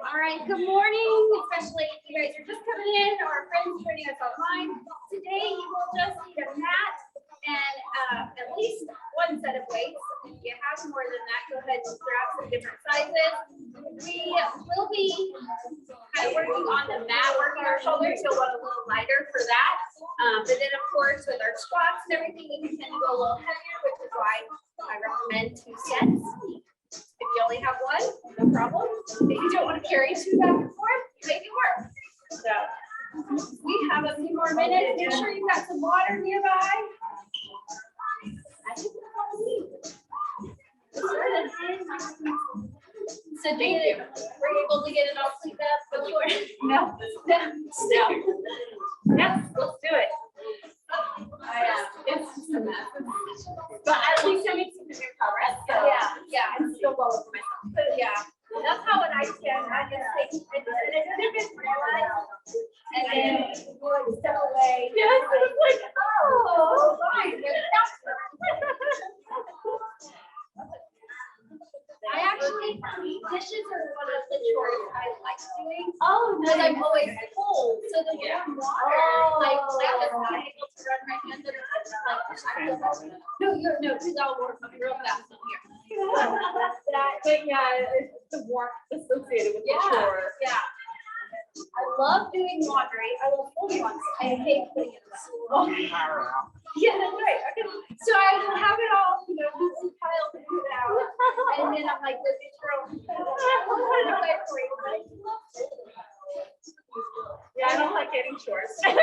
All right, good morning, especially if you guys are just coming in or friends joining us online. Today you will just need a mat and at least one set of weights. If you have more than that, go ahead and grab some different sizes. We will be kind of working on the mat, working our shoulders, so we'll want a little lighter for that. But then of course with our squats and everything, we can tend to go a little heavier, which is why I recommend 2 sets. If you only have one, no problem. If you don't want to carry 2 back and forth, make it work. So we have a few more minutes. Make sure you've got some water nearby. I think so were you able to get it all cleaned up before? No. Yes, let's do it. It's just a mess. But at least I made some good progress. So yeah, I'm still well over myself. But yeah, that's how when I stand, I just take I didn't realize, and then step away. Yes, and it's like, oh, fine. I actually, dishes are one of the chores I like doing. Oh, because I'm always cold. So the warm water, like that was not able to run my hands under the No, because I'll work real fast on here. But yeah, it's the warmth associated with the chore. Yeah. I love doing laundry. I love folding laundry. I hate putting it in the school. Yeah, that's right. Okay. So I will have it all, loosely piled and put it out. And then I'm like, this is real. I'll put it away for you. Yeah, I don't like getting chores. I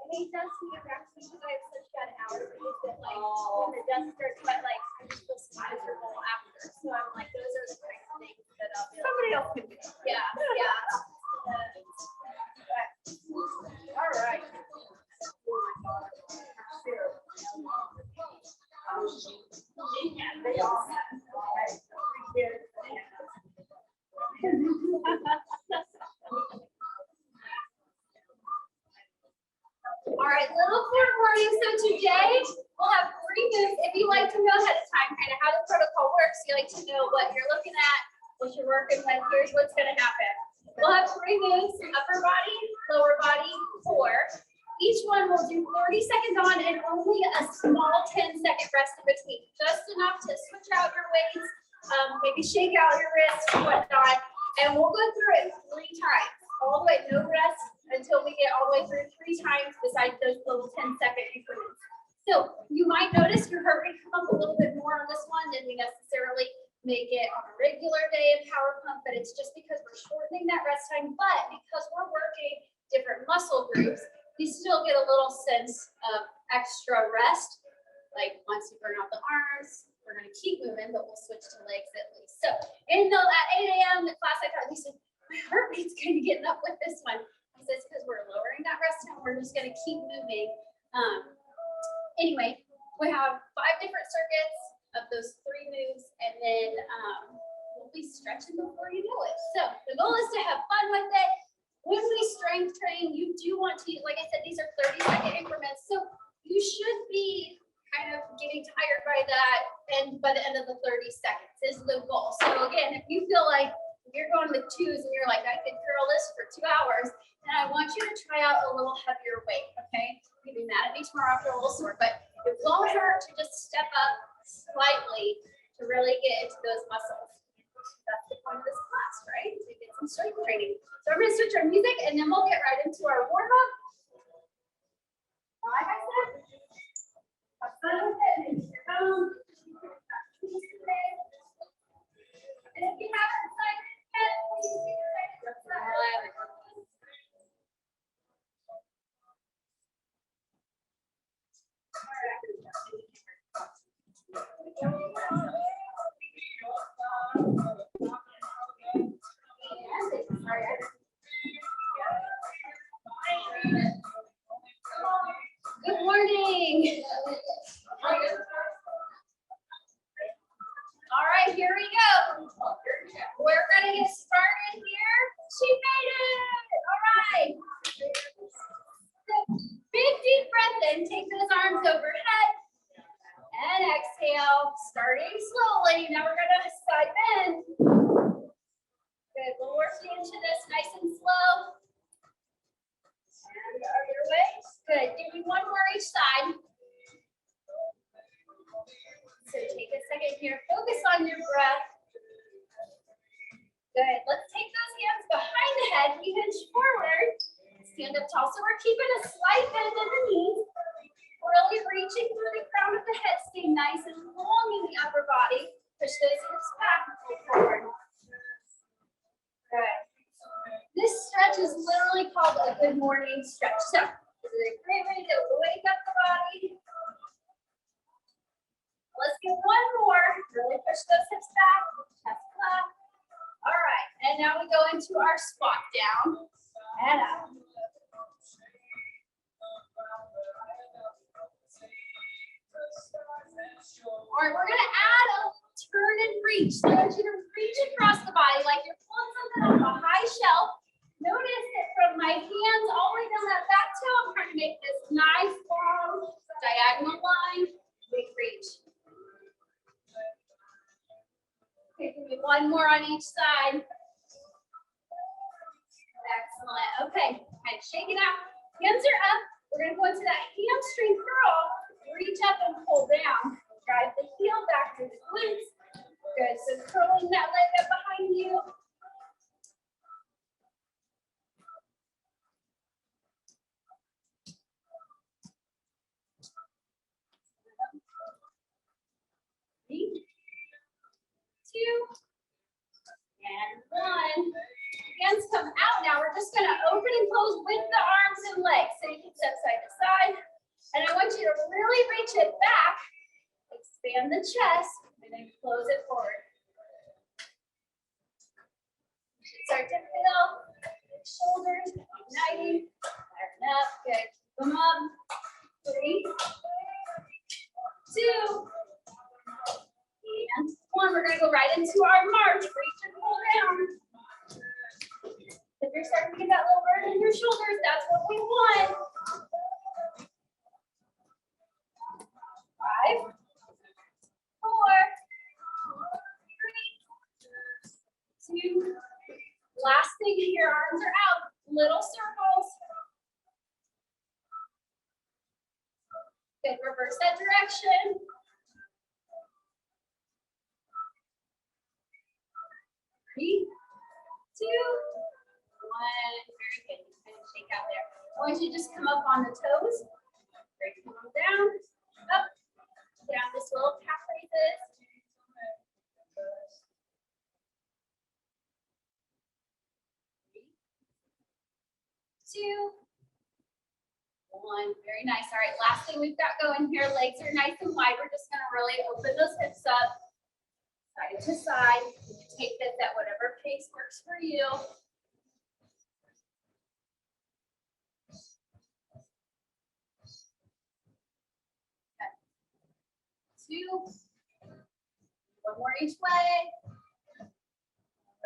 hate dusting it back because I have such bad allergies that when the dust starts, but I just feel so miserable after. So I'm like, those are the kind of things that I'll be somebody else can do. Yeah. All right. They all All right, little corner warning. So today we'll have 3 moves. If you like to know ahead of time kind of how the protocol works, you like to know what you're looking at, what you're working with, here's what's going to happen. We'll have 3 moves: upper body, lower body, core. Each one will do 30 seconds on and only a small 10-second rest in between, just enough to switch out your weights, maybe shake out your wrists and whatnot. And we'll go through it 3 times, all the way, no rest until we get all the way through 3 times besides those little 10-second increments. So you might notice your heart rate come up a little bit more on this one than we necessarily make it on a regular day in power pump, but it's just because we're shortening that rest time. But because we're working different muscle groups, you still get a little sense of extra rest. Like once you burn out the arms, we're going to keep moving, but we'll switch to legs at least. So in at 8 a.m. the class I taught, they said, my heart rate's kind of getting up with this one. I said, it's because we're lowering that rest time. We're just going to keep moving. Anyway, we have 5 different circuits of those 3 moves, and then we'll be stretching before you know it. So the goal is to have fun with it. When we strength train, you do want to, like I said, these are 30-second increments. So you should be kind of getting tired by that, and by the end of the 30 seconds is the goal. So again, if you feel like you're going with 2s and you're like, I could curl this for 2 hours, then I want you to try out a little heavier weight, okay? You'll be mad at me tomorrow after a little sore, but it won't hurt to just step up slightly to really get into those muscles. That's the point of this class, right? To get some strength training. So we're going to switch our music and then we'll get right into our warm-up. Like I said, have fun with it. Make your own. And if you haven't decided yet, please be excited. That's that. Good morning. All right, here we go. We're going to get started here. She made it. All right. Big deep breath in. Take those arms overhead. And exhale, starting slowly. Now we're going to side bend. Good, we're working into this nice and slow. And the other way. Good, give me one more each side. So take a second here, focus on your breath. Good, let's take those hands behind the head, we hinge forward. Stand up tall, so we're keeping a slight bend in the knees. Really reaching through the crown of the head, stay nice and long in the upper body. Push those hips back, pull forward. Good. This stretch is literally called a good morning stretch. So this is a great way to wake up the body. Let's get one more. Really push those hips back, chest flat. All right, and now we go into our squat down and up. All right, we're gonna add a turn and reach. So I want you to reach across the body like you're pulling something off a high shelf. Notice that from my hands all the way down that back toe, I'm trying to make this nice long diagonal line. Big reach. Okay, give me one more on each side. Excellent. Okay, kind of shake it out. Hands are up. We're gonna go into that hamstring curl. Reach up and pull down. Drive the heel back to the glutes. Good. So curling that leg up behind you. Three, two, and one. Hands come out now. We're just going to open and close with the arms and legs. So you can step side to side. And I want you to really reach it back. Expand the chest and then close it forward. You should start to feel the shoulders igniting. Iron up. Good. Come up. 3, 2, and 1. We're going to go right into our march. Reach and pull down. If you're starting to get that little burn in your shoulders, that's what we want. 5, 4, 3, 2. Last thing, your arms are out. Little circles. Good. Reverse that direction. 3, 2, 1. Very good. You kind of shake out there. I want you to just come up on the toes. Great. Come on down. Up. Down this little calf raises. 3, 2, 1. Very nice. All right. Last thing we've got going here. Legs are nice and wide. We're just going to really open those hips up. Side to side. You can take this at whatever pace works for you. Okay. 2. One more each way. All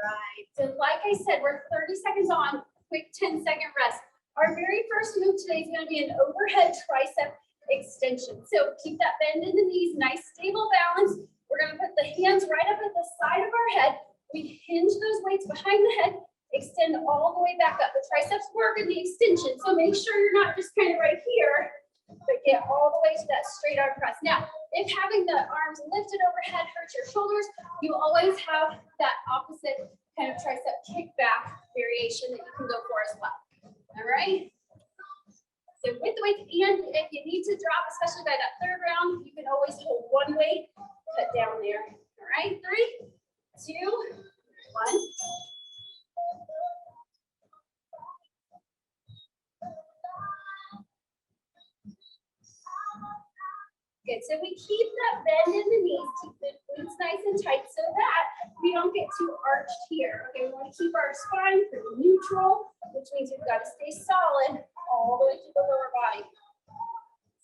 right. So like I said, we're 30 seconds on. Quick 10-second rest. Our very first move today is going to be an overhead tricep extension. So keep that bend in the knees, nice stable balance. We're going to put the hands right up at the side of our head. We hinge those weights behind the head, extend all the way back up. The triceps work in the extension, so make sure you're not just kind of right here, but get all the way to that straight arm press. Now, if having the arms lifted overhead hurts your shoulders, you always have that opposite kind of tricep kickback variation that you can go for as well. All right? So with the weights, and if you need to drop, especially by that third round, you can always hold one weight, put down there. All right, 3, 2, 1. Good, so we keep that bend in the knees, keep the glutes nice and tight so that we don't get too arched here. Okay, we want to keep our spine pretty neutral, which means we've got to stay solid all the way to the lower body.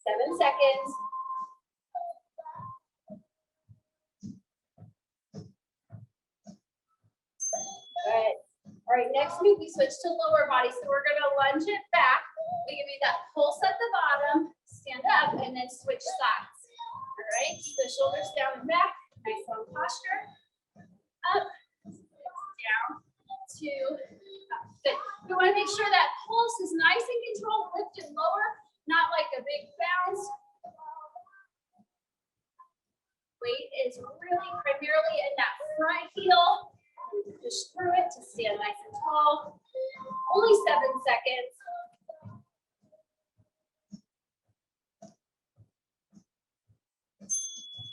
7 seconds. Good. All right, next move, we switch to lower body. So we're going to lunge it back. We give you that pulse at the bottom, stand up, and then switch sides. All right, keep the shoulders down and back. Nice long posture. Up, down, two. Good. We want to make sure that pulse is nice and controlled, lift and lower, not like a big bounce. Weight is really primarily in that front heel. Push through it to stand nice and tall. Only 7 seconds.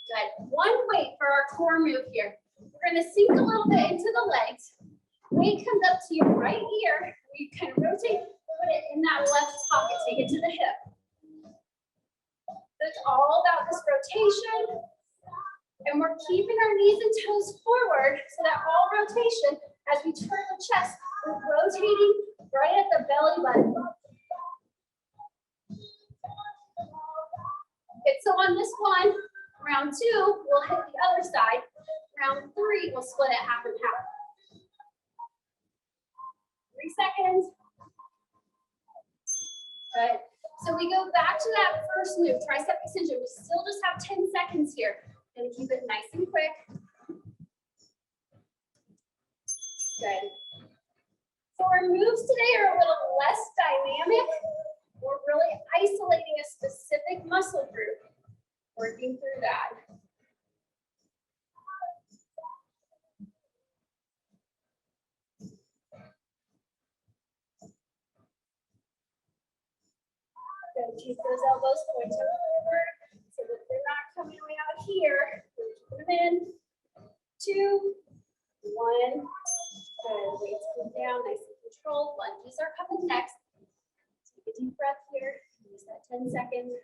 Good. One weight for our core move here. We're going to sink a little bit into the legs. Weight comes up to your right ear. We kind of rotate, put it in that left pocket, take it to the hip. It's all about this rotation. And we're keeping our knees and toes forward so that all rotation, as we turn the chest, we're rotating right at the belly button. Okay, so on this one, round 2, we'll hit the other side. Round 3, we'll split it half and half. 3 seconds. Good. So we go back to that first move, tricep extension. We still just have 10 seconds here. Gonna keep it nice and quick. Good. So our moves today are a little less dynamic. We're really isolating a specific muscle group, working through that. Good. Keep those elbows pointed forward so that they're not coming way out here. Put them in. 2, 1. Good. Weights come down, nice and controlled. Lunges are coming next. Take a deep breath here. Use that 10 seconds.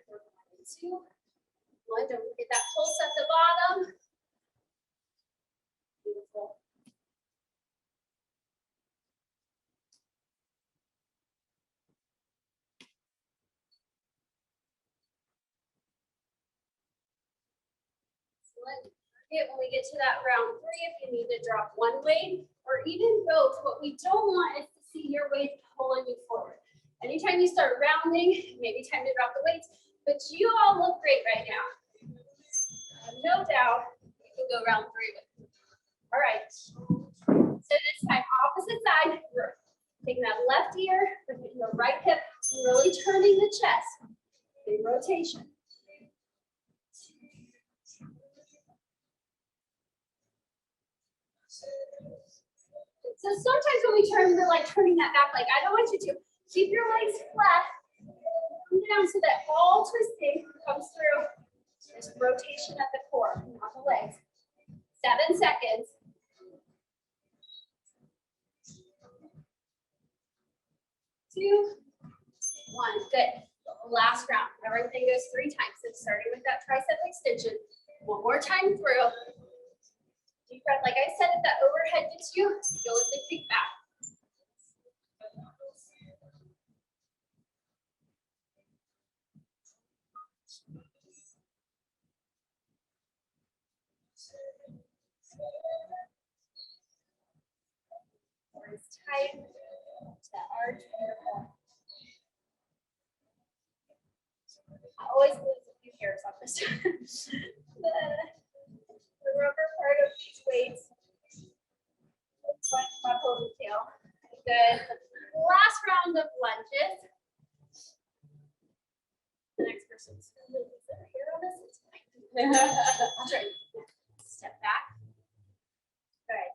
2, 1. Don't forget that pulse at the bottom. Beautiful. Excellent. When we get to that round 3, if you need to drop one weight or even both, what we don't want is to see your weight pulling you forward. Anytime you start rounding, maybe time to drop the weights, but you all look great right now. No doubt you can go round 3 with me. All right. So this time, opposite side, we're taking that left ear, lifting the right hip, really turning the chest. Big rotation. So sometimes when we turn, we're like turning that back leg. I don't want you to. Keep your legs flat. Come down so that all twisting comes through. There's rotation at the core, not the legs. 7 seconds. 2, 1. Good. Last round. Everything goes 3 times. So starting with that tricep extension. One more time through. Deep breath. Like I said, if that overhead gets you, go with the kick back. It's tight. That arch. Beautiful. I always lose a few hairs on this. The rubber part of these weights. It's like my ponytail. Good. Last round of lunges. The next person's going to lose their hair on this. It's fine. That's right. Step back. Good.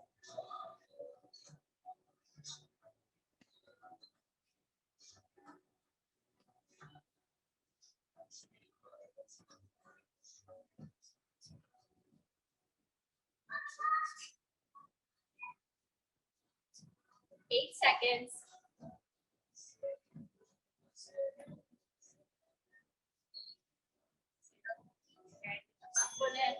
Eight seconds. Okay, last one in.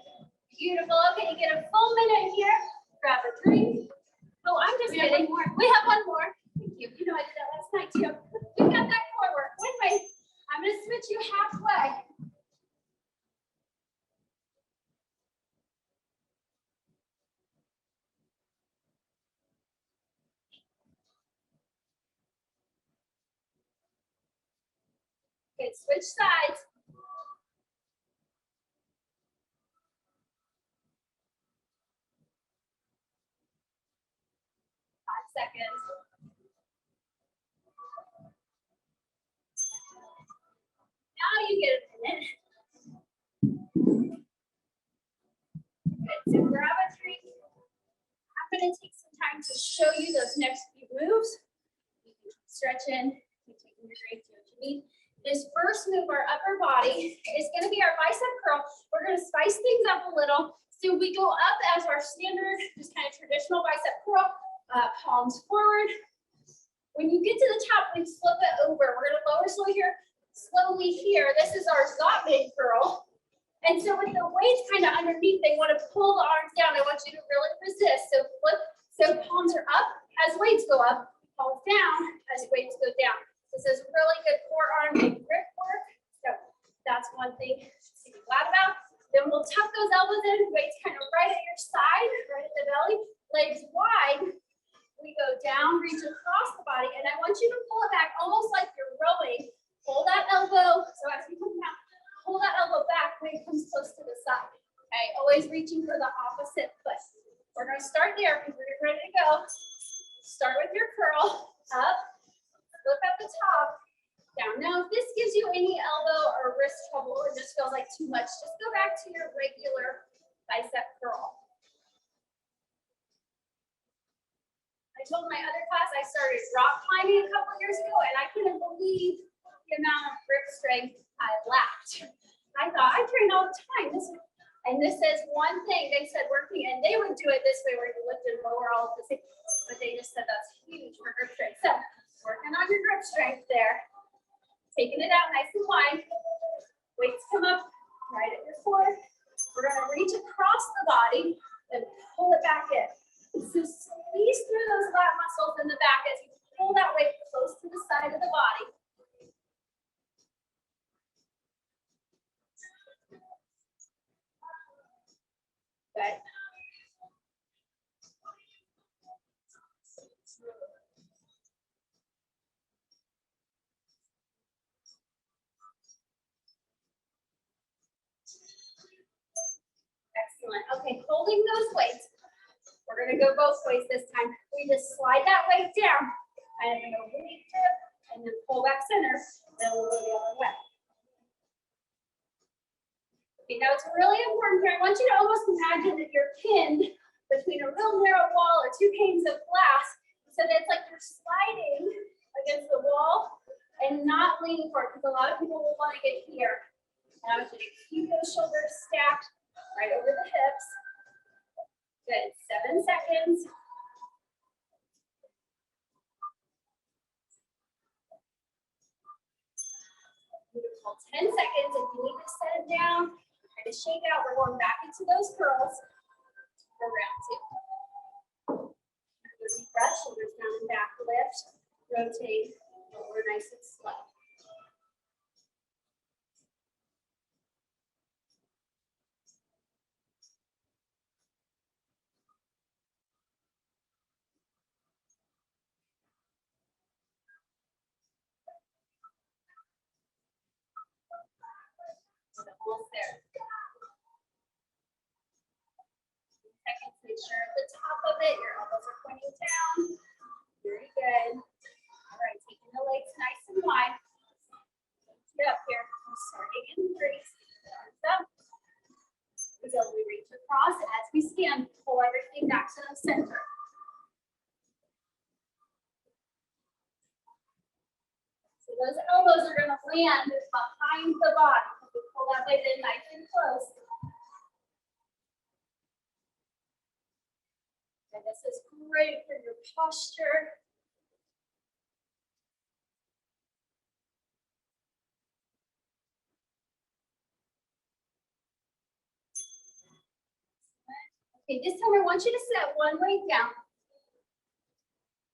Beautiful. Okay, you get a full minute here. Grab a drink. Oh, I'm just kidding. We have one more. Thank you. You know I did that last night too. We got that core work. Wait. I'm going to switch you halfway. Okay, switch sides. 5 seconds. Now you get a minute. Good, so grab a drink. I'm gonna take some time to show you those next few moves. You can keep stretching, keep taking your drink, do what you need. This first move, our upper body, is gonna be our bicep curl. We're gonna spice things up a little. So we go up as our standard, just kind of traditional bicep curl, palms forward. When you get to the top, we flip it over. We're gonna lower slowly here. This is our Zotman curl. And so with the weights kind of underneath, they want to pull the arms down. I want you to really resist. So flip, so palms are up as weights go up, palms down as weights go down. This is really good forearm and grip work. So that's one thing to be glad about. Then we'll tuck those elbows in, weights kind of right at your side, right at the belly, legs wide. We go down, reach across the body, and I want you to pull it back almost like you're rowing. Pull that elbow, so as we come down, pull that elbow back when it comes close to the side. Okay, always reaching for the opposite foot. We're gonna start there because we're ready to go. Start with your curl, up, look at the top, down. Now, if this gives you any elbow or wrist trouble or just feels like too much, just go back to your regular bicep curl. I told my other class I started rock climbing a couple years ago, and I couldn't believe the amount of grip strength I lacked. I thought I train all the time. This says one thing. They said working, and they would do it this way where you lift and lower all of the same, but they just said that's huge for grip strength. So working on your grip strength there. Taking it out nice and wide. Weights come up right at your core. We're going to reach across the body and pull it back in. So squeeze through those lat muscles in the back as you pull that weight close to the side of the body. Good. Excellent. Okay, holding those weights. We're going to go both ways this time. We just slide that weight down, and then go really dip, and then pull back center, then we'll go the other way. Okay, now it's really important here. I want you to almost imagine that you're pinned between a real narrow wall or two panes of glass, so that it's like you're sliding against the wall and not leaning forward, because a lot of people will want to get here. And I want you to keep those shoulders stacked right over the hips. Good, 7 seconds. Beautiful, 10 seconds. If you need to set it down, try to shake out. We're going back into those curls for round 2. Deep breath, shoulders down and back, lift, rotate, lower nice and slow. Almost there. Seconds, make sure at the top of it, your elbows are pointing down. Very good. All right, taking the legs nice and wide. Get up here. We're starting in 3. Arms up. We reach across as we stand. Pull everything back to the center. So those elbows are going to land behind the body. We pull that weight in nice and close. And this is great for your posture. Okay, this time I want you to set one weight down.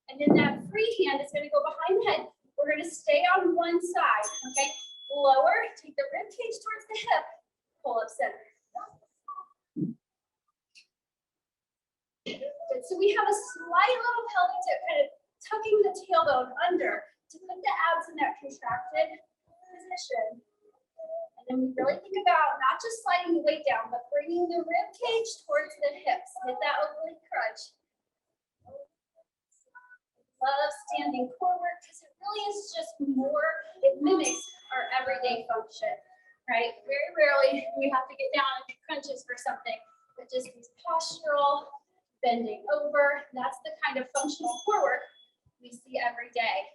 And then that free hand is going to go behind the head. We're going to stay on one side, okay? Lower, take the rib cage towards the hip, pull up center. Good. So we have a slight little pelvic tip, kind of tucking the tailbone under to put the abs in that contracted position. And then we really think about not just sliding the weight down, but bringing the rib cage towards the hips. Hit that oblique crunch. love standing forward because it really is just more, it mimics our everyday function, right? Very rarely we have to get down and do crunches for something, but just these postural, bending over, that's the kind of functional core work we see every day.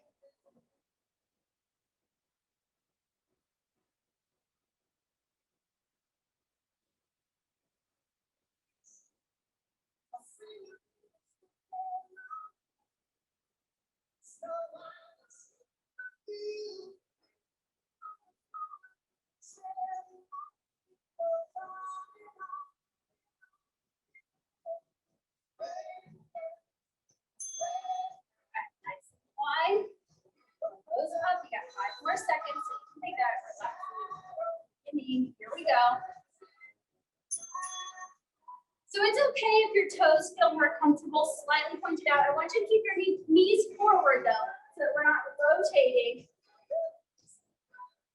Nice and wide. Those up. You got 5 more seconds. So you can take that and relax. Here we go. So it's okay if your toes feel more comfortable, slightly pointed out. I want you to keep your knees forward though, so that we're not rotating.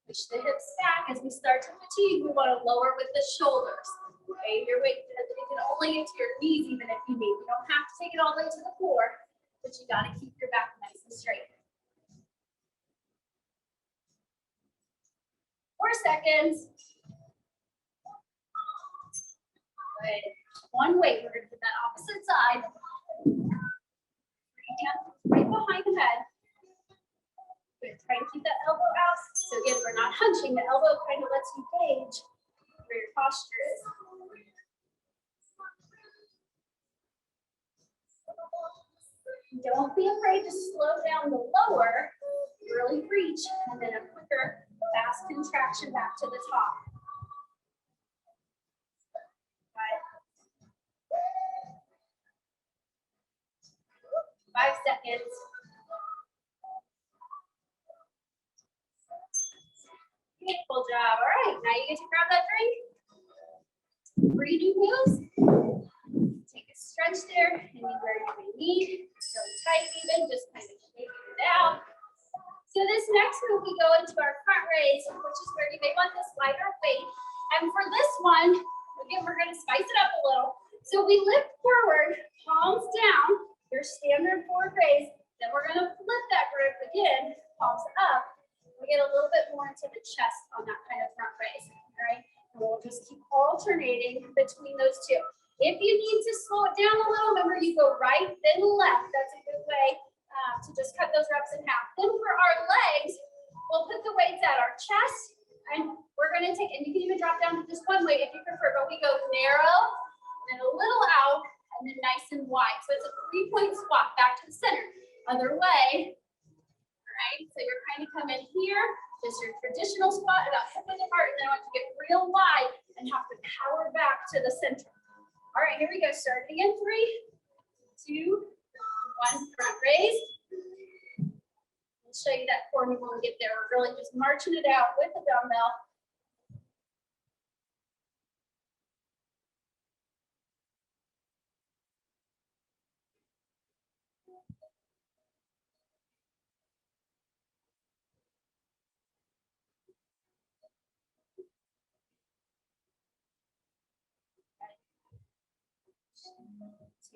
Push the hips back as we start to fatigue. We want to lower with the shoulders. Okay, your weight can only get to your knees even if you need. You don't have to take it all the way to the floor, but you got to keep your back nice and straight. 4 seconds. Good. One weight. We're going to do that opposite side. Right behind the head. Good. Try to keep that elbow out. So again, we're not hunching. The elbow kind of lets you gauge where your posture is. Don't be afraid to slow down the lower. Really reach, and then a quicker, fast contraction back to the top. 5 seconds. Beautiful job. All right, now you get to grab that drink. Breathing moves. Take a stretch there, anywhere you may need. Really tight even, just kind of shaking it out. So this next move, we go into our front raise, which is where you may want this lighter weight. And for this one, again, we're going to spice it up a little. So we lift forward, palms down, your standard forward raise. Then we're going to flip that grip again, palms up. We get a little bit more into the chest on that kind of front raise. All right, and we'll just keep alternating between those two. If you need to slow it down a little, remember you go right, then left. That's a good way to just cut those reps in half. Then for our legs, we'll put the weights at our chest, and we're going to take, and you can even drop down to just one weight if you prefer, but we go narrow, then a little out, and then nice and wide. So it's a 3-point squat back to the center. Other way, all right? So you're kind of coming here, just your traditional squat, about hip width apart, and then I want you to get real wide and have to power back to the center. All right, here we go. Start again. 3, 2, 1. Front raise. I'll show you that for me when we get there. We're really just marching it out with the dumbbell.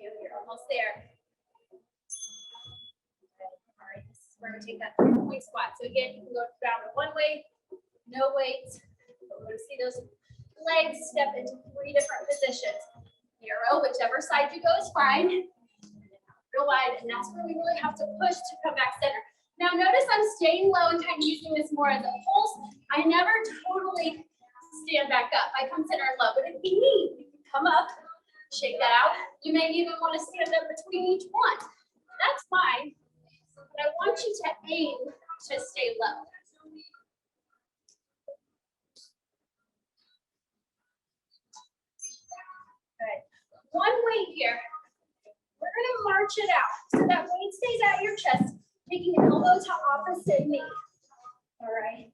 You're almost there. All right, this is where we take that 3-point squat. So again, you can go down to one weight, no weights. We're going to see those legs step into 3 different positions. Narrow, whichever side you go is fine. Real wide, and that's where we really have to push to come back center. Now notice I'm staying low and kind of using this more as a pulse. I never totally stand back up. I come center and low, but if you need, you can come up. Shake that out. You may even want to stand up between each one. That's fine. But I want you to aim to stay low. Good. One weight here. We're going to march it out. So that weight stays at your chest, taking elbow to opposite knee. All right.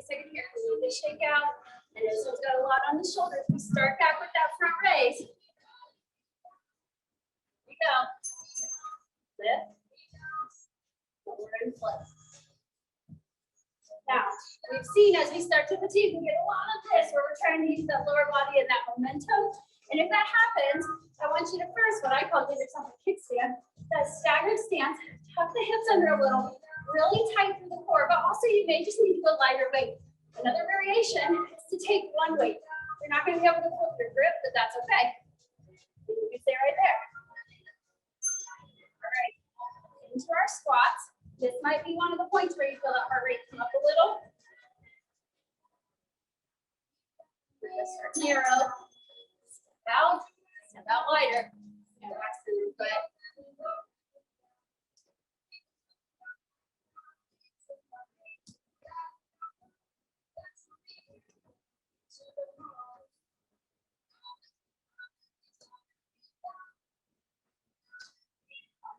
a second here. We need to shake out. And this one's got a lot on the shoulders. We start back with that front raise. Here we go. Lift. Forward and flip. Now, we've seen as we start to fatigue, we get a lot of this where we're trying to use that lower body and that momentum. And if that happens, I want you to first, what I call give yourself a kickstand, that staggered stance, tuck the hips under a little, really tight through the core, but also you may just need to go lighter weight. Another variation is to take one weight. You're not going to be able to pull your grip, but that's okay. You can stay right there. All right, into our squats. This might be one of the points where you feel that heart rate come up a little. We're going to start narrow. Step out lighter. And back to your foot.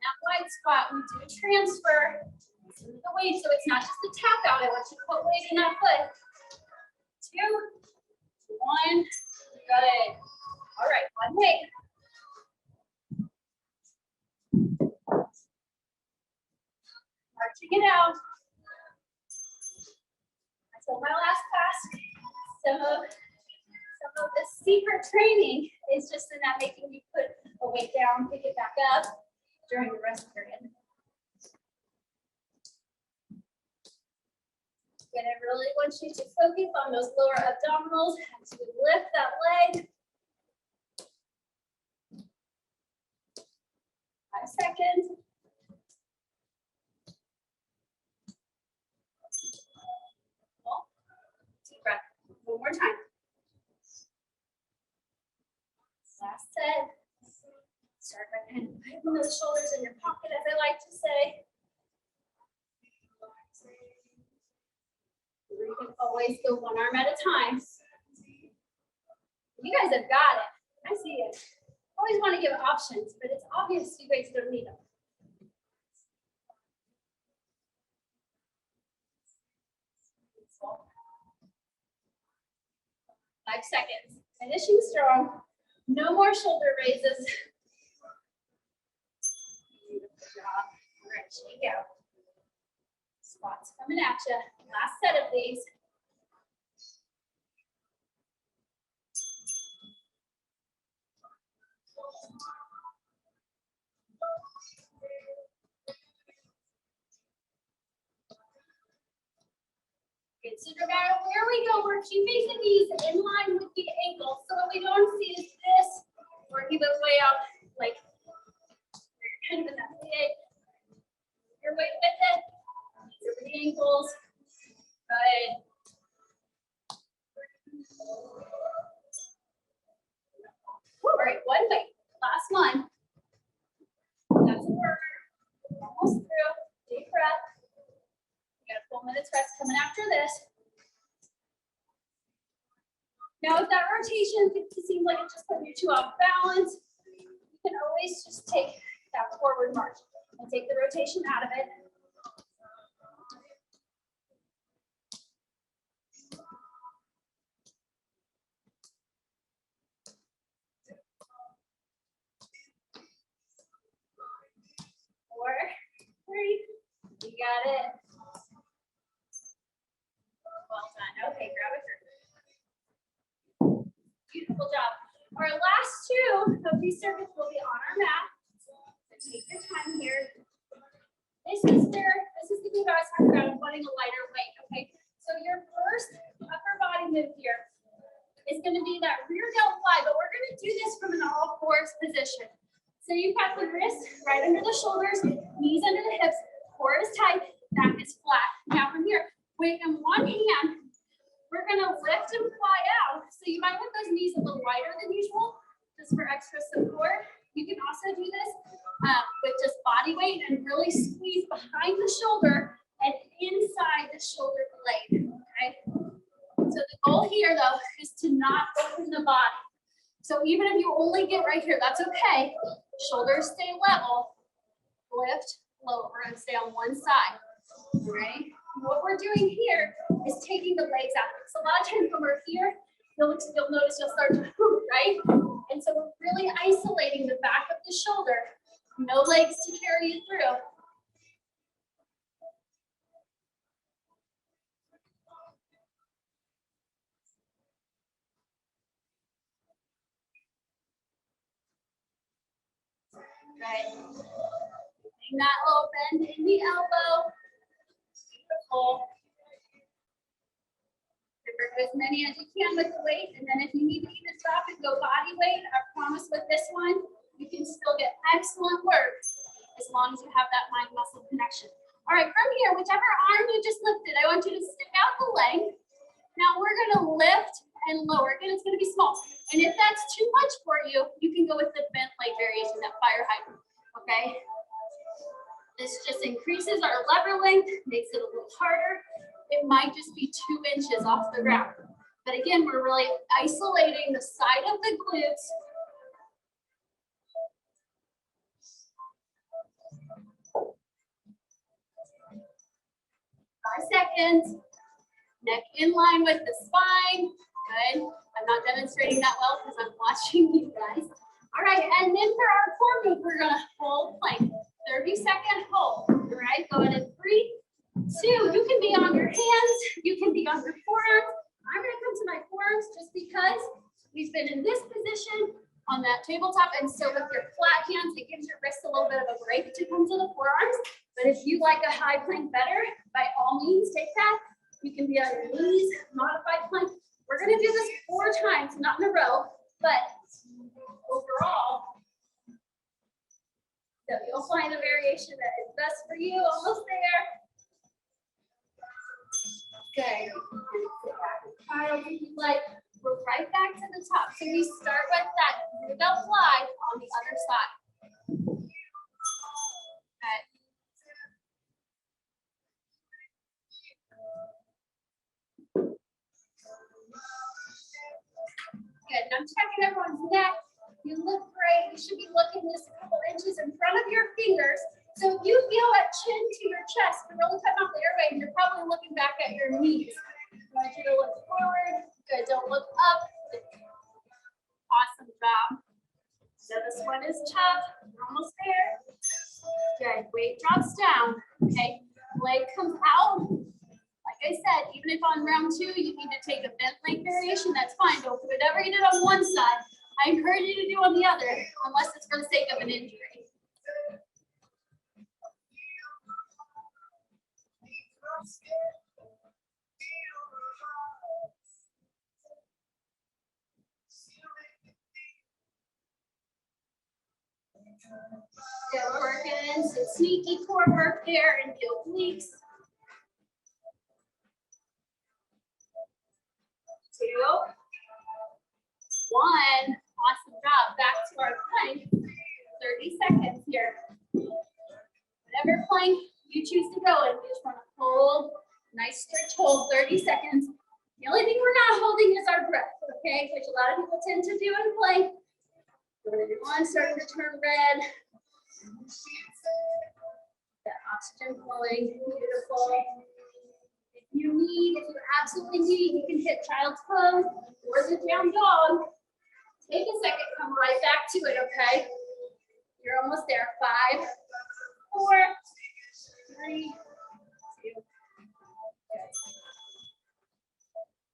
That wide squat, we do transfer the weight, so it's not just a tap out. I want you to put weight in that foot. 2, 1, good. All right, one weight. Marching it out. I told my last class, some of the secret training is just in that making you put a weight down, pick it back up during the rest period. Again, I really want you to focus on those lower abdominals as you lift that leg. 5 seconds. Deep breath. One more time. Last set. Start by kind of putting those shoulders in your pocket, as I like to say. You can always go one arm at a time. You guys have got it. I see it. Always want to give options, but it's obvious you guys don't need them. 5 seconds. Finishing strong. No more shoulder raises. Beautiful job. All right, shake out. Squats coming at you. Last set of these. Good. So no matter where we go, we're keeping the knees in line with the ankles. So what we don't see is this working the way out, like kind of in that big. Your weight with it. Over the ankles. Good. All right, one weight. Last one. That's a burner. Almost through. Deep breath. You got a full minute's rest coming after this. Now, if that rotation seems like it just put you two off balance, you can always just take that forward march and take the rotation out of it. Four, 3, you got it. Well done. Okay, grab a grip. Beautiful job. Our last 2 of these circuits will be on our mat. So take your time here. This is the move I was talking about of wanting a lighter weight. Okay, so your first upper body move here is going to be that rear delt fly, but we're going to do this from an all fours position. So you've got the wrists right under the shoulders, knees under the hips, core is tight, back is flat. Now from here, weight in one hand, we're going to lift and fly out. So you might have those knees a little wider than usual, just for extra support. You can also do this with just body weight and really squeeze behind the shoulder and inside the shoulder blade. Okay. So the goal here, though, is to not open the body. So even if you only get right here, that's okay. Shoulders stay level. Lift, lower, and stay on one side. Ready? What we're doing here is taking the legs out. So a lot of times when we're here, you'll notice you'll start to hoop, right? And so we're really isolating the back of the shoulder. No legs to carry you through. Right. Getting that little bend in the elbow. Beautiful. As many as you can with the weight, and then if you need to even drop and go body weight, I promise with this one, you can still get excellent work as long as you have that mind-muscle connection. All right, from here, whichever arm you just lifted, I want you to stick out the leg. Now we're gonna lift and lower. Again, it's gonna be small. And if that's too much for you, you can go with the bent leg variation, that fire hydrant, okay? This just increases our lever length, makes it a little harder. It might just be 2 inches off the ground. But again, we're really isolating the side of the glutes. Five seconds. Neck in line with the spine. Good. I'm not demonstrating that well because I'm watching you guys. All right, and then for our core move, we're gonna hold plank. 30-second hold. All right, going in 3, 2. You can be on your hands. You can be on your forearms. I'm gonna come to my forearms just because we've been in this position on that tabletop, and so with your flat hands, it gives your wrist a little bit of a break to come to the forearms. But if you like a high plank better, by all means, take that. You can be on your knees, modified plank. We're gonna do this 4 times, not in a row, but overall, so you'll find a variation that is best for you. Almost there. Good. Child, if you like, we're right back to the top. So we start with that barbell fly on the other side. Okay. Good. And I'm checking everyone's neck. You look great. You should be looking just a couple inches in front of your fingers. So if you feel that chin to your chest, you're really cutting off the airway, and you're probably looking back at your knees. I want you to look forward. Good. Don't look up. Awesome job. So this one is tough. We're almost there. Good. Weight drops down. Okay. Leg comes out. Like I said, even if on round 2 you need to take a bent leg variation, that's fine. Don't do whatever you did on one side. I encourage you to do on the other, unless it's for the sake of an injury. So we're working some sneaky core work there and the obliques. 2, 1. Awesome job. Back to our plank. 30 seconds here. Whatever plank you choose to go in, we just want to hold. Nice stretch hold, 30 seconds. The only thing we're not holding is our breath, okay? Which a lot of people tend to do in plank. One starting to turn red. That oxygen flowing, beautiful. If you absolutely need, you can hit child's pose or the down dog. Take a second, come right back to it, okay? You're almost there. 5, 4, 3, 2.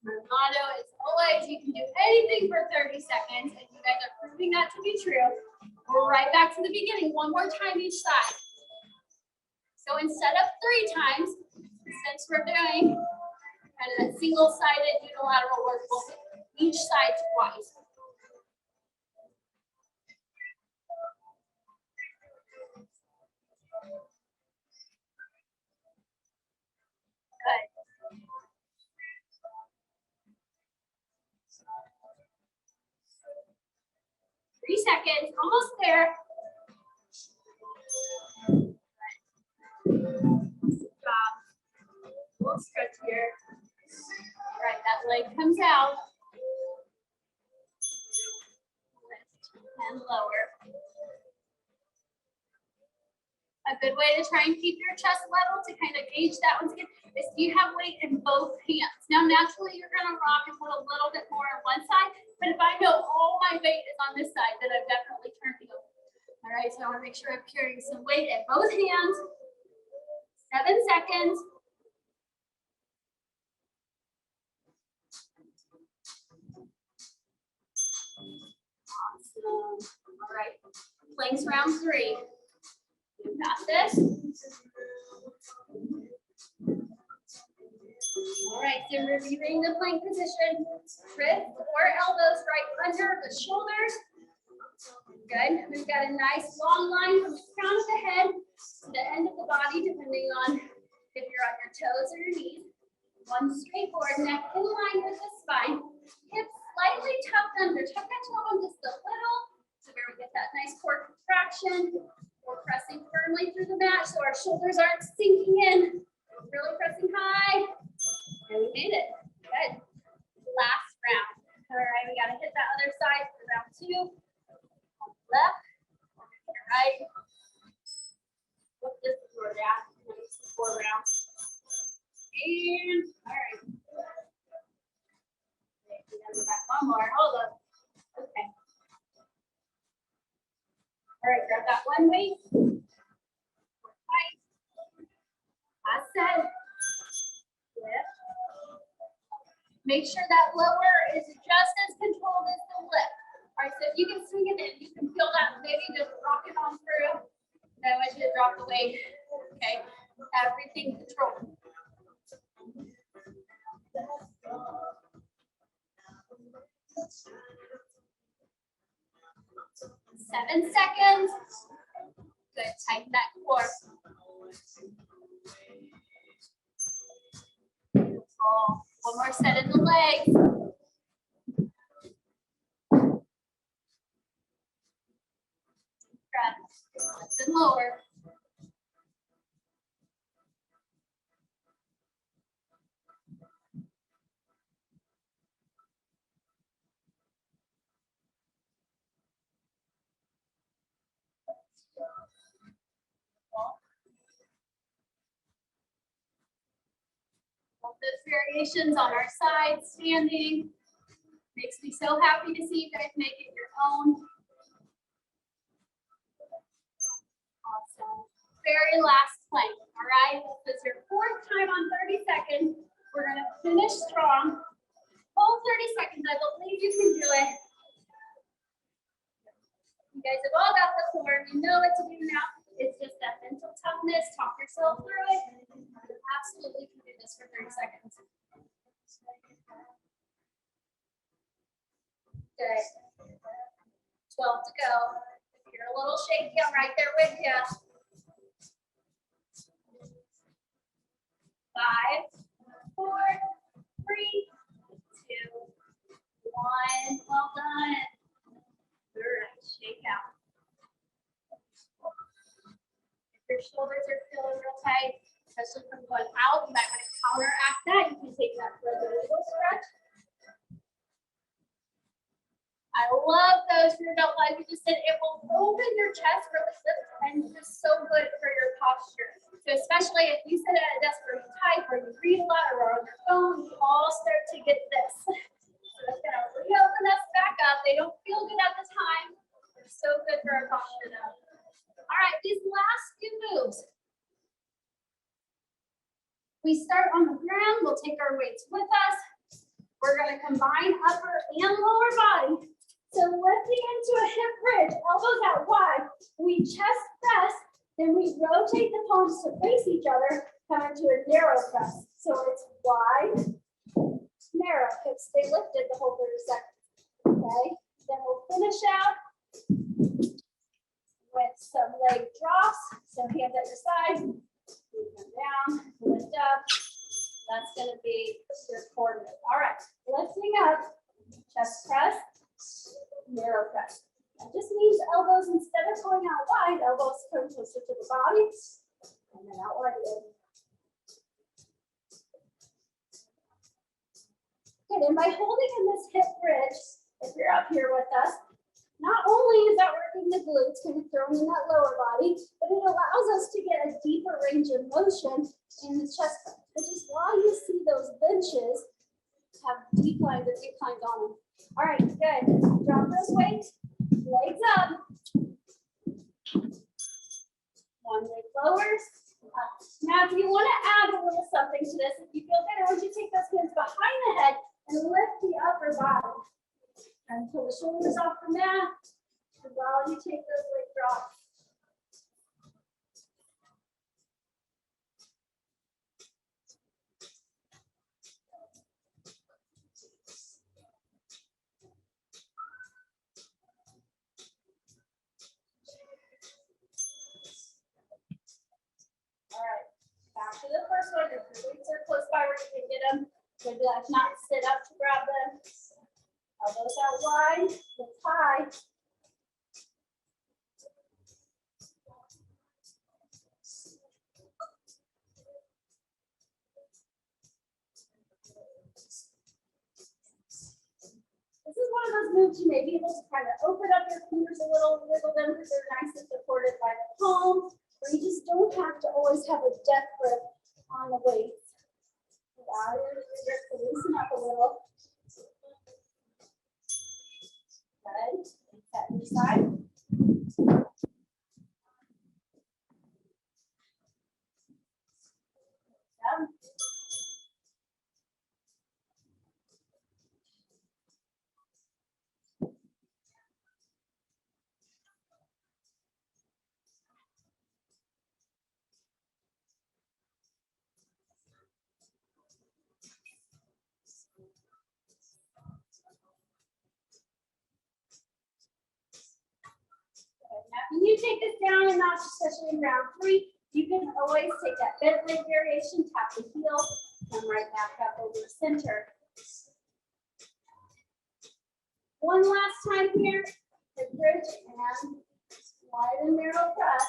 My motto is always, you can do anything for 30 seconds, and you guys are proving that to be true. We're right back to the beginning. One more time each side. So instead of 3 times, since we're doing kind of a single-sided unilateral work, we'll hit each side twice. Good. 3 seconds, almost there. Good job. We'll stretch here. All right, that leg comes out. Lift and lower. A good way to try and keep your chest level to kind of gauge that once again is you have weight in both hands. Now, naturally, you're going to rock and put a little bit more on one side, but if I know all my weight is on this side, then I've definitely turned the over. All right, so I want to make sure I'm carrying some weight in both hands. 7 seconds. Awesome. All right, planks round 3. You got this. All right, so reviewing the plank position, wrists or elbows right under the shoulders. Good. We've got a nice long line from the crown of the head to the end of the body, depending on if you're on your toes or your knees. One straight forward, neck in line with the spine. Hips slightly tucked under. Tuck that tailbone just a little, so where we get that nice core contraction. We're pressing firmly through the mat, so our shoulders aren't sinking in. Really pressing high. And we made it. Good. Last round. All right, we got to hit that other side for round 2. Left, right. What this is where we're at. 4 rounds. And all right. Okay, we gotta go back one more. Hold up. Okay. All right, grab that one weight. Tight. Last set. Lift. Make sure that lower is just as controlled as the lift. All right, so if you can swing it in, you can feel that maybe just rock it on through. Then I want you to drop the weight. Okay, everything controlled. 7 seconds. Good, tighten that core. Beautiful. One more set in the legs. Breath. And lower. Those variations on our side, standing. Makes me so happy to see you guys make it your own. Awesome. Very last plank, all right? This is your 4th time on 30 seconds. We're gonna finish strong. Hold 30 seconds, I believe you can do it. You guys have all got the core, you know what to do now. It's just that mental toughness, talk yourself through it. You absolutely can do this for 30 seconds. Good. 12 to go. If you're a little shaky, I'm right there with you. 5, 4, 3, 2, 1. Well done. All right, shake out. If your shoulders are feeling real tight, especially from going out, you might want to counteract that. You can take that for a little stretch. I love those for adult life. You just said it will open your chest really good and just so good for your posture. So especially if you sit at a desk or you type or you read a lot or on your phone, you all start to get this. So it's going to reopen us back up. They don't feel good at the time. They're so good for our posture though. All right, these last few moves. We start on the ground. We'll take our weights with us. We're going to combine upper and lower body. So lifting into a hip bridge, elbows out wide. We chest press, then we rotate the palms to face each other, come into a narrow press. So it's wide, narrow. Hips stay lifted the whole 30 seconds. Okay. Then we'll finish out with some leg drops. So hands at your side, move them down, lift up. That's going to be your core move. All right, lifting up, chest press, narrow press. That just means elbows, instead of going out wide, elbows come closer to the body, and then out wide again. Good, and by holding in this hip bridge, if you're up here with us, Not only is that working the glutes, kind of throwing in that lower body, but it allows us to get a deeper range of motion in the chest, which is why you see those benches have declines or inclines on them. All right, good. Drop those weights, legs up. One leg lowers. Now, if you want to add a little something to this, if you feel good, I want you to take those hands behind the head and lift the upper body. And pull the shoulders off the mat while you take those leg drops. All right, back to the first one. If your weights are close by where you can get them, maybe like not sit up to grab them. Elbows out wide, lift high. This is one of those moves you may be able to kind of open up your fingers a little, wiggle them because they're nice and supported by the palms, or you just don't have to always have a death grip on the weights. Allow your fingers to loosen up a little. Good. Set your side. Down. Now, when you take this down a notch, especially in round 3, you can always take that bent leg variation, tap the heel, come right back up over the center. One last time here, the bridge and wide and narrow press.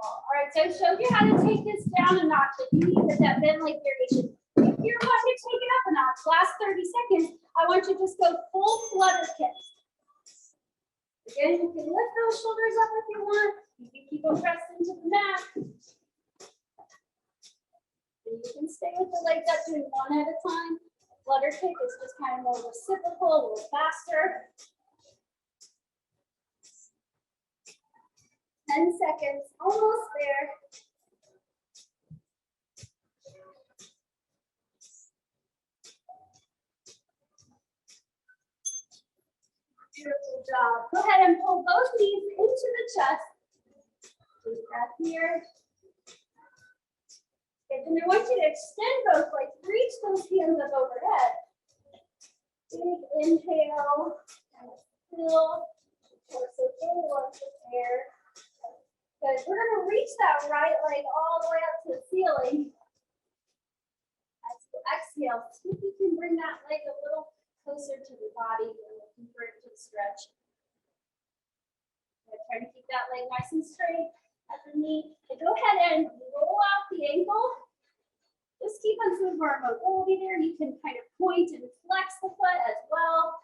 All right, so I showed you how to take this down a notch. If you need that bend leg variation. If you're wanting to take it up a notch, last 30 seconds, I want you to just go full flutter kick. Again, you can lift those shoulders up if you want. You can keep them pressed into the mat. And you can stay with the legs up, doing one at a time. Flutter kick is just kind of more reciprocal, a little faster. 10 seconds, almost there. Beautiful job. Go ahead and pull both knees into the chest. Deep breath here. Okay, then I want you to extend both legs. Reach those hands up overhead. Big inhale. And fill. Torso forward with air. Good. We're going to reach that right leg all the way up to the ceiling. As you exhale, see if you can bring that leg a little closer to the body. You're looking for it to stretch. Try to keep that leg nice and straight at the knee. And go ahead and roll out the ankle. Just keep on some more mobility there. You can kind of point and flex the foot as well.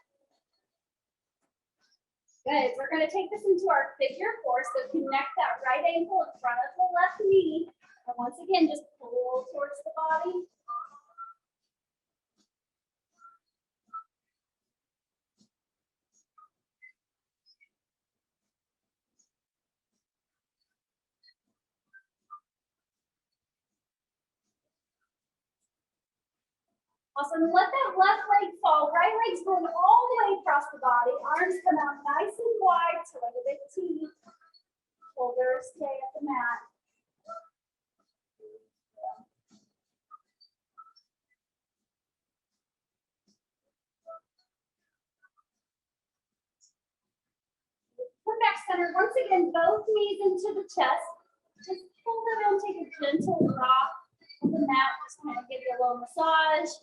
Good. We're going to take this into our figure 4. So connect that right ankle in front of the left knee. And once again, just pull towards the body. Awesome. Let that left leg fall. Right leg's going all the way across the body. Arms come out nice and wide, so like a big T. Shoulders stay at the mat. center. Once again, both knees into the chest. Just pull them in, take a gentle rock on the mat. Just kind of give you a little massage.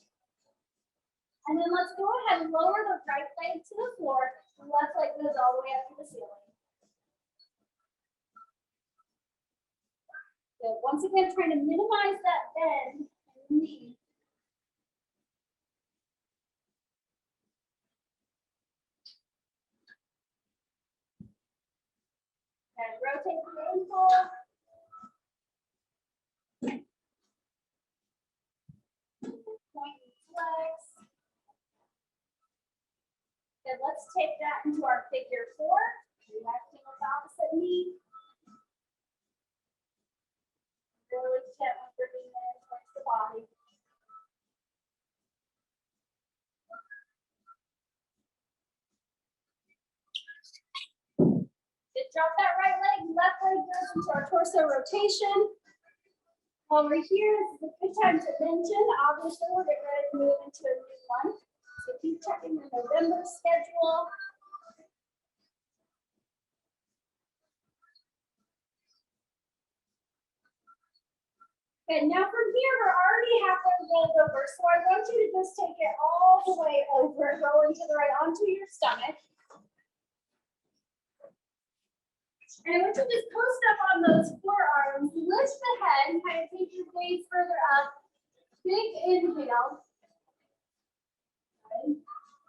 And then let's go ahead and lower the right leg to the floor. The left leg goes all the way up to the ceiling. Good. Once again, trying to minimize that bend in the knee. And rotate the ankle. Point and flex. Then let's take that into our figure 4. Relaxing with the opposite knee. Really gently bringing it towards the body. Good. Drop that right leg. Left leg goes into our torso rotation. Over here, this is a good time to mention. Obviously, we're getting ready to move into a new one. So keep checking your November schedule. Okay, now from here, we're already halfway rolled over. So I want you to just take it all the way over, rolling to the right onto your stomach. And I want you to just post up on those forearms, lift the head, and kind of take your gaze further up. Big inhale. Okay.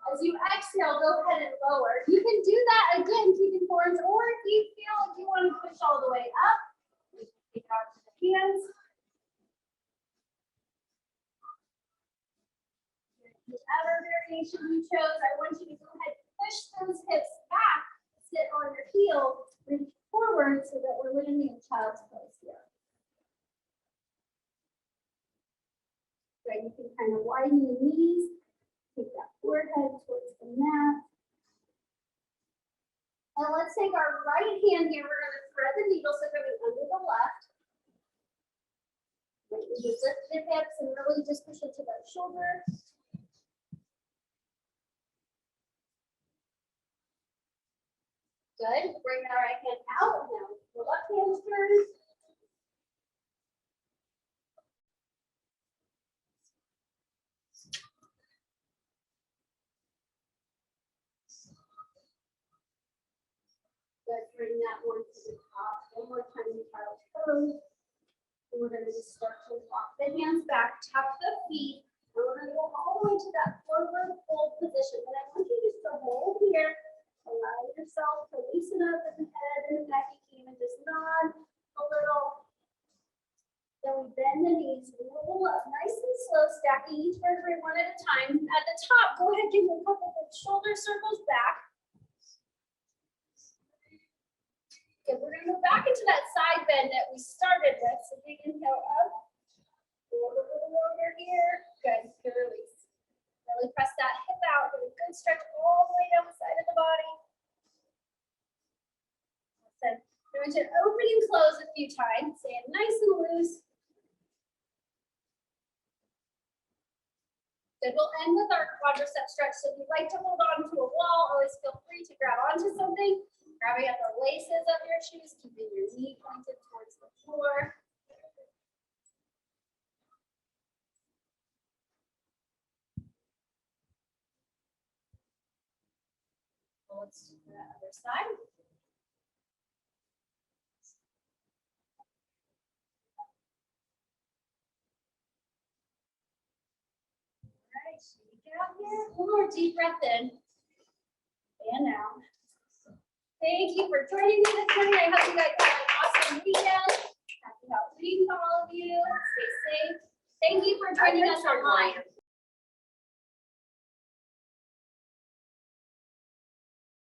As you exhale, go ahead and lower. You can do that again, keeping forearms, or if you feel like you want to push all the way up, you can take out to the hands. Whichever variation you chose, I want you to go ahead and push those hips back, sit on your heel, reach forward so that we're landing in child's pose here. Good, you can kind of widen the knees, take that forehead towards the mat. And let's take our right hand here, we're going to thread the needle, so going under the left. You just lift the hips and really just push it to that shoulder. Good. Bring that right hand out. Now the left hand turns. Good. Bring that one to the top. One more time in child's pose. And we're going to just start to walk the hands back, tap the feet. And we're going to go all the way to that forward fold position. And I want you just to hold here. Allow yourself to loosen up at the head and the neck. You can even just nod a little. Then we bend the knees, roll up nice and slow, stacking each vertebrae one at a time. At the top, go ahead and give a couple of shoulder circles back. Okay, we're going to go back into that side bend that we started with. So big inhale up. Roll a little over here. Good. Good release. Really press that hip out. Get a good stretch all the way down the side of the body. Good. We're going to open and close a few times. Stay nice and loose. Good. We'll end with our quadricep stretch. So if you'd like to hold on to a wall, always feel free to grab onto something. Grabbing at the laces of your shoes, keeping your knee pointed towards the floor. Let's do the other side. All right, get out here. One more deep breath in and out. Thank you for joining me this morning. I hope you guys have an awesome weekend. Happy Halloween to all of you. Stay safe. Thank you for joining us online.